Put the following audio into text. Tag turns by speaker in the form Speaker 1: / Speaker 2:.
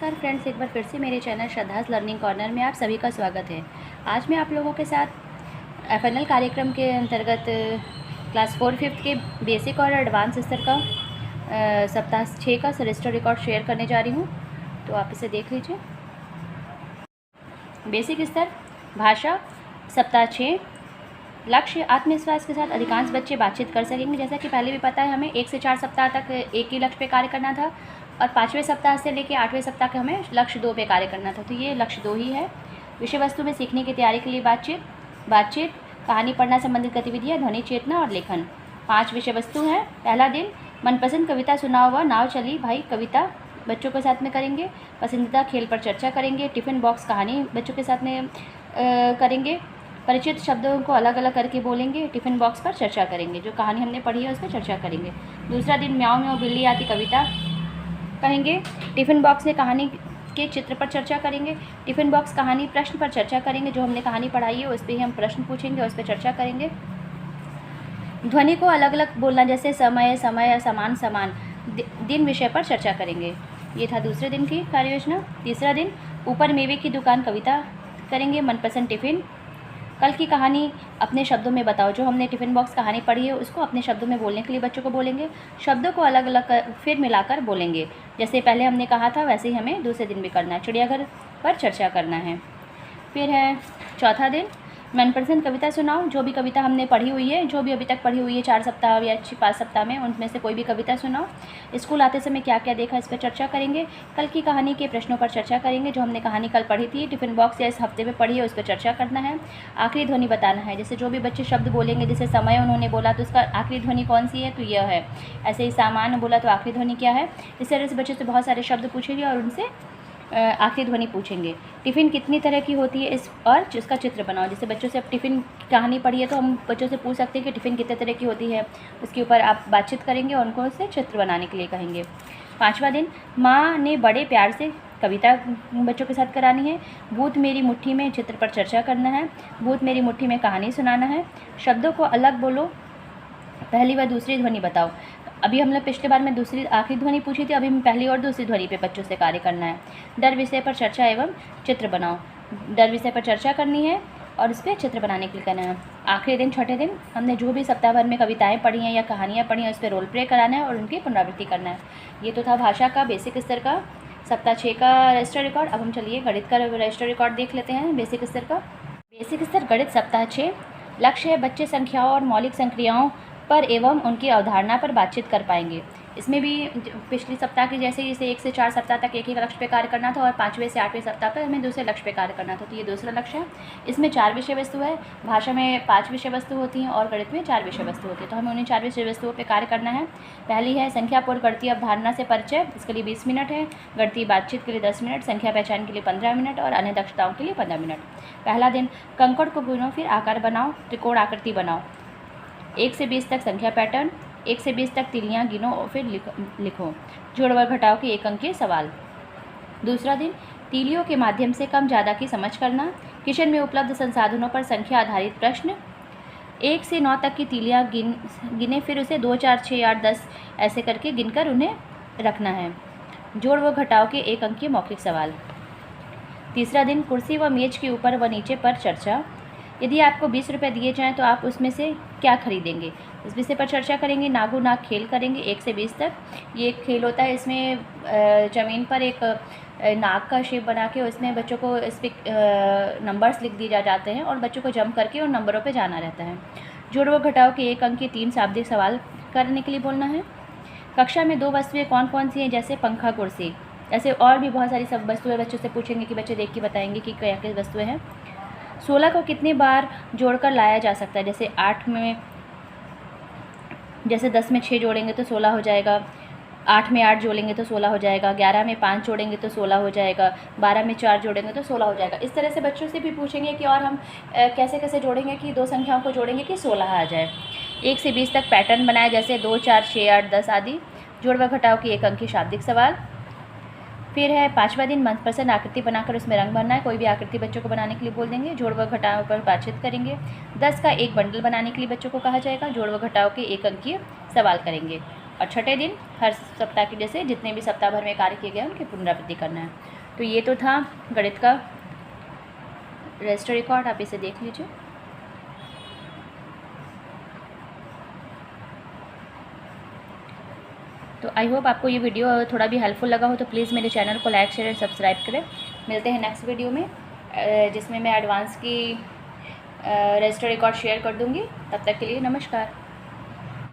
Speaker 1: नमस्कार फ्रेंड्स, एक बार फिर से मेरे चैनल श्रद्धास लर्निंग कॉर्नर में आप सभी का स्वागत है। आज मैं आप लोगों के साथ एफएनएल कार्यक्रम के अंतर्गत क्लास 4-5 के बेसिक और एडवांस स्तर का सप्ताह 6 का सेमेस्टर रिकॉर्ड शेयर करने जा रही हूँ, तो आप इसे देख लीजिए। बेसिक स्तर भाषा सप्ताह 6। लक्ष्य आत्मविश्वास के साथ अधिकांश बच्चे बातचीत कर सकेंगे। जैसा कि पहले भी पता है, हमें 1 से 4 सप्ताह तक एक ही लक्ष्य पे कार्य करना था और 5वें सप्ताह से लेकर 8वें सप्ताह के हमें लक्ष्य 2 पे कार्य करना था, तो ये लक्ष्य 2 ही है। विषय वस्तु में सीखने की तैयारी के लिए बातचीत, कहानी पढ़ना संबंधित गतिविधियाँ, ध्वनि चेतना और लेखन। 5 विषय वस्तु हैं। पहला दिन मनपसंद कविता सुनाओ व नाव चली भाई कविता बच्चों के साथ में करेंगे। पसंदीदा खेल पर चर्चा करेंगे। टिफ़िन बॉक्स कहानी बच्चों के साथ में करेंगे। परिचित शब्दों को अलग अलग करके बोलेंगे। टिफ़िन बॉक्स पर चर्चा करेंगे, जो कहानी हमने पढ़ी है उस पर चर्चा करेंगे। दूसरा दिन म्याऊं म्याऊं बिल्ली आती कविता कहेंगे। टिफ़िन बॉक्स में कहानी के चित्र पर चर्चा करेंगे। टिफ़िन बॉक्स कहानी प्रश्न पर चर्चा करेंगे, जो हमने कहानी पढ़ाई है उस पर ही हम प्रश्न पूछेंगे और उस पर चर्चा करेंगे। ध्वनि को अलग अलग बोलना, जैसे समय समय, समान समान। दिन विषय पर चर्चा करेंगे। ये था दूसरे दिन की कार्य योजना। तीसरा दिन ऊपर मेवे की दुकान कविता करेंगे। मनपसंद टिफ़िन। कल की कहानी अपने शब्दों में बताओ, जो हमने टिफ़िन बॉक्स कहानी पढ़ी है उसको अपने शब्दों में बोलने के लिए बच्चों को बोलेंगे। शब्दों को अलग अलग फिर मिलाकर बोलेंगे, जैसे पहले हमने कहा था वैसे ही हमें दूसरे दिन भी करना है। चिड़ियाघर पर चर्चा करना है। फिर है चौथा दिन मनपसंद कविता सुनाओ। जो भी कविता हमने पढ़ी हुई है, जो भी अभी तक पढ़ी हुई है 4 सप्ताह या 5 सप्ताह में, उनमें से कोई भी कविता सुनाओ। स्कूल आते समय क्या क्या देखा इस पर चर्चा करेंगे। कल की कहानी के प्रश्नों पर चर्चा करेंगे, जो हमने कहानी कल पढ़ी थी। टिफ़िन बॉक्स या इस हफ्ते में पढ़ी है उस पर चर्चा करना है। आखिरी ध्वनि बताना है, जैसे जो भी बच्चे शब्द बोलेंगे, जैसे समय उन्होंने बोला तो उसका आखिरी ध्वनि कौन सी है, तो यह है। ऐसे ही सामान बोला तो आखिरी ध्वनि क्या है। इस तरह से बच्चे से बहुत सारे शब्द पूछेंगे और उनसे आखिरी ध्वनि पूछेंगे। टिफ़िन कितनी तरह की होती है इस और जिसका चित्र बनाओ। जैसे बच्चों से अब टिफ़िन कहानी पढ़ी है तो हम बच्चों से पूछ सकते हैं कि टिफ़िन कितने तरह की होती है, उसके ऊपर आप बातचीत करेंगे और उनको उससे चित्र बनाने के लिए कहेंगे। 5वां दिन माँ ने बड़े प्यार से कविता बच्चों के साथ करानी है। भूत मेरी मुट्ठी में चित्र पर चर्चा करना है। भूत मेरी मुट्ठी में कहानी सुनाना है। शब्दों को अलग बोलो, पहली व दूसरी ध्वनि बताओ। अभी हमने पिछले बार में दूसरी आखिरी ध्वनि पूछी थी, अभी हम पहली और दूसरी ध्वनि पे बच्चों से कार्य करना है। डर विषय पर चर्चा एवं चित्र बनाओ। डर विषय पर चर्चा करनी है और इस पर चित्र बनाने के लिए करना है। आखिरी दिन छठे दिन हमने जो भी सप्ताह भर में कविताएं पढ़ी हैं या कहानियाँ पढ़ी हैं उस पर रोल प्ले कराना है और उनकी पुनरावृत्ति करना है। ये तो था भाषा का बेसिक स्तर का सप्ताह 6 का रजिस्टर रिकॉर्ड। अब हम चलिए गणित का रजिस्टर रिकॉर्ड देख लेते हैं बेसिक स्तर का। बेसिक स्तर गणित सप्ताह 6। लक्ष्य है बच्चे संख्याओं और मौलिक संक्रियाओं पर एवं उनकी अवधारणा पर बातचीत कर पाएंगे। इसमें भी पिछले सप्ताह की जैसे इसे 1 से 4 सप्ताह तक एक ही लक्ष्य पे कार्य करना था और 5वें से 8वें सप्ताह पर हमें दूसरे लक्ष्य पे कार्य करना था, तो ये दूसरा लक्ष्य है। इसमें 4 विषय वस्तु है। भाषा में 5 विषय वस्तु होती हैं और गणित में 4 विषय वस्तु होती है, तो हमें उन्हें 4 विषय वस्तुओं पर कार्य करना है। पहली है संख्यापूर्ण गणितीय अवधारणा से परिचय, इसके लिए 20 मिनट है। गणितीय बातचीत के लिए 10 मिनट, संख्या पहचान के लिए 15 मिनट और अन्य दक्षताओं के लिए 15 मिनट। पहला दिन कंकड़ को गुनो फिर आकार बनाओ, त्रिकोण आकृति बनाओ। 1 से 20 तक संख्या पैटर्न, 1 से 20 तक तीलियाँ गिनो और फिर लिखो। जोड़ व घटाव के 1 अंक के सवाल। दूसरा दिन तीलियों के माध्यम से कम ज़्यादा की समझ करना। किचन में उपलब्ध संसाधनों पर संख्या आधारित प्रश्न। 1 से 9 तक की तीलियाँ गिने, फिर उसे 2, 4, 6, 8, 10 ऐसे करके गिनकर उन्हें रखना है। जोड़ व घटाव के 1 अंक के मौखिक सवाल। तीसरा दिन कुर्सी व मेज के ऊपर व नीचे पर चर्चा। यदि आपको 20 रुपये दिए जाएँ तो आप उसमें से क्या खरीदेंगे, इस विषय पर चर्चा करेंगे। नागो नाग खेल करेंगे 1 से 20 तक। ये एक खेल होता है, इसमें ज़मीन पर एक नाग का शेप बना के उसमें बच्चों को इस पर नंबर्स लिख दिए जाते हैं और बच्चों को जंप करके उन नंबरों पे जाना रहता है। जोड़ व घटाव के 1 अंक के 3 शाब्दिक सवाल करने के लिए बोलना है। कक्षा में 2 वस्तुएँ कौन कौन सी हैं, जैसे पंखा कुर्सी। ऐसे और भी बहुत सारी सब वस्तुएँ बच्चों से पूछेंगे कि बच्चे देख के बताएंगे कि क्या क्या वस्तुएँ हैं। 16 को कितने बार जोड़कर लाया जा सकता है, जैसे 8 में, जैसे 10 में 6 जोड़ेंगे तो 16 हो जाएगा। 8 में 8 जोड़ेंगे तो 16 हो जाएगा। 11 में 5 जोड़ेंगे तो 16 हो जाएगा। 12 में 4 जोड़ेंगे तो 16 हो जाएगा। इस तरह से बच्चों से भी पूछेंगे कि और हम कैसे कैसे जोड़ेंगे कि 2 संख्याओं को जोड़ेंगे कि 16 आ जाए। 1 से 20 तक पैटर्न बनाए, जैसे 2, 4, 6, 8, 10 आदि। जोड़ व घटाव के 1 अंक के शाब्दिक सवाल। फिर है 5वां दिन मनपसंद आकृति बनाकर उसमें रंग भरना है। कोई भी आकृति बच्चों को बनाने के लिए बोल देंगे। जोड़ व घटाव पर बातचीत करेंगे। 10 का एक बंडल बनाने के लिए बच्चों को कहा जाएगा। जोड़ व घटाव के 1 अंकीय सवाल करेंगे। और छठे दिन हर सप्ताह के जैसे जितने भी सप्ताह भर में कार्य किए गए उनकी पुनरावृत्ति करना है। तो ये तो था गणित का रजिस्टर रिकॉर्ड, आप इसे देख लीजिए। तो आई होप आपको ये वीडियो थोड़ा भी हेल्पफुल लगा हो, तो प्लीज़ मेरे चैनल को लाइक शेयर और सब्सक्राइब करें। मिलते हैं नेक्स्ट वीडियो में, जिसमें मैं एडवांस की रजिस्टर रिकॉर्ड शेयर कर दूँगी। तब तक के लिए नमस्कार।